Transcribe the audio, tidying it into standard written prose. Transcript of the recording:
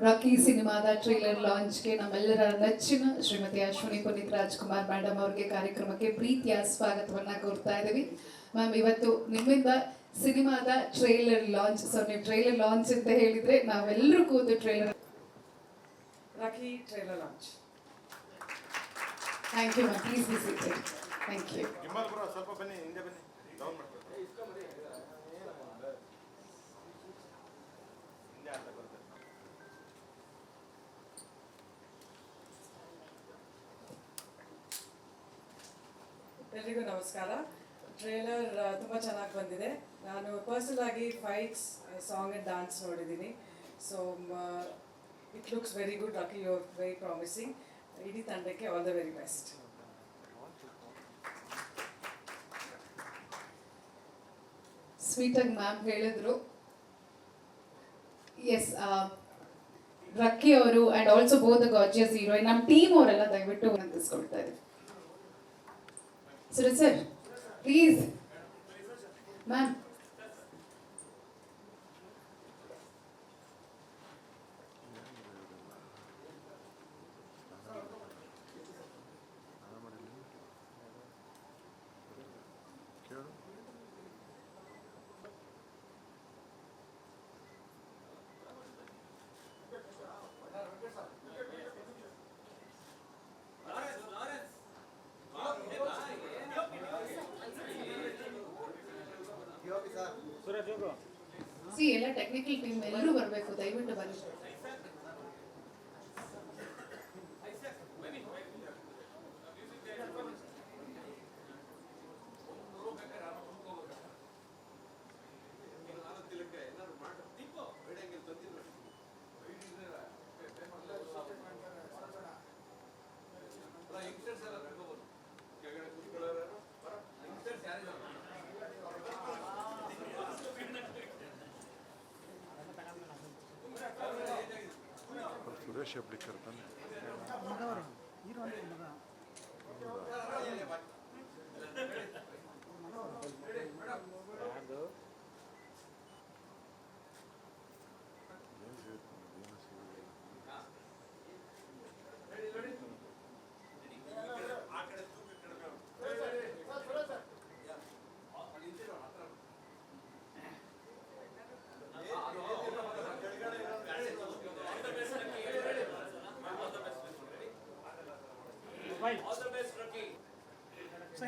ರಾಕಿ ಸಿನಿಮಾದ ಟ್ರೇಲರ್ ಲಾಂಚ್ಗೆ ನಮ್ಮೆಲ್ಲರ ನೆಚ್ಚಿನ ಶ್ರೀಮತಿ ಅಶ್ವಿನಿ ಪುನೀತ್ ರಾಜ್ಕುಮಾರ್ ಮೇಡಮ್ ಅವರಿಗೆ ಕಾರ್ಯಕ್ರಮಕ್ಕೆ ಪ್ರೀತಿಯ ಸ್ವಾಗತವನ್ನ ಕೋರ್ತಾ ಇದ್ದೀವಿ. ಮ್ಯಾಮ್, ಇವತ್ತು ನಿಮ್ಮಿಂದ ಸಿನಿಮಾದ ಟ್ರೇಲರ್ ಲಾಂಚ್. ಸೊ ನೀವು ಟ್ರೇಲರ್ ಲಾಂಚ್ ಅಂತ ಹೇಳಿದ್ರೆ ನಾವೆಲ್ಲರೂ ಕೂತು trailer Rocky trailer launch. Thank you ma'am, please be seated. Thank you. ಸ್ವಲ್ಪ ಬನ್ನಿ, ಹಿಂದೆ ಬನ್ನಿ. ಡೌನ್ ಮಾಡ್ಕೊಳ್ಳಿ. ಎಲ್ರಿಗೂ ನಮಸ್ಕಾರ. ಟ್ರೇಲರ್ ತುಂಬ ಚೆನ್ನಾಗಿ ಬಂದಿದೆ. ನಾನು ಪರ್ಸನಲ್ ಆಗಿ ಫೈಟ್ಸ್, ಸಾಂಗ್ ಆ್ಯಂಡ್ ಡ್ಯಾನ್ಸ್ ನೋಡಿದ್ದೀನಿ. So it looks very good. Rocky, you are very promising. ಇಡೀ ತಂಡಕ್ಕೆ ಆಲ್ ದ ವೆರಿ ಬೆಸ್ಟ್. ಸ್ವೀಟಾಗಿ ಮ್ಯಾಮ್ ಹೇಳಿದ್ರು. ಎಸ್, ರಕ್ಕಿ ಅವರು and also both the gorgeous heroine, ನಮ್ಮ ಟೀಮ್ ಅವರೆಲ್ಲ ದಯವಿಟ್ಟು ನಂತಿಸ್ಕೊಳ್ತಾ ಇದ್ದೀವಿ. Sir please ma'am. ಸಿ, ಎಲ್ಲ ಟೆಕ್ನಿಕಲ್ ಟೀಮ್ ಎಲ್ಲರೂ ಬರಬೇಕು, ದಯವಿಟ್ಟು ಬನ್ನಿ. ಸುರೇಶ್ ಅಬ್ಳಿಕರ್ ಬಂದು All the best, Rocky. So,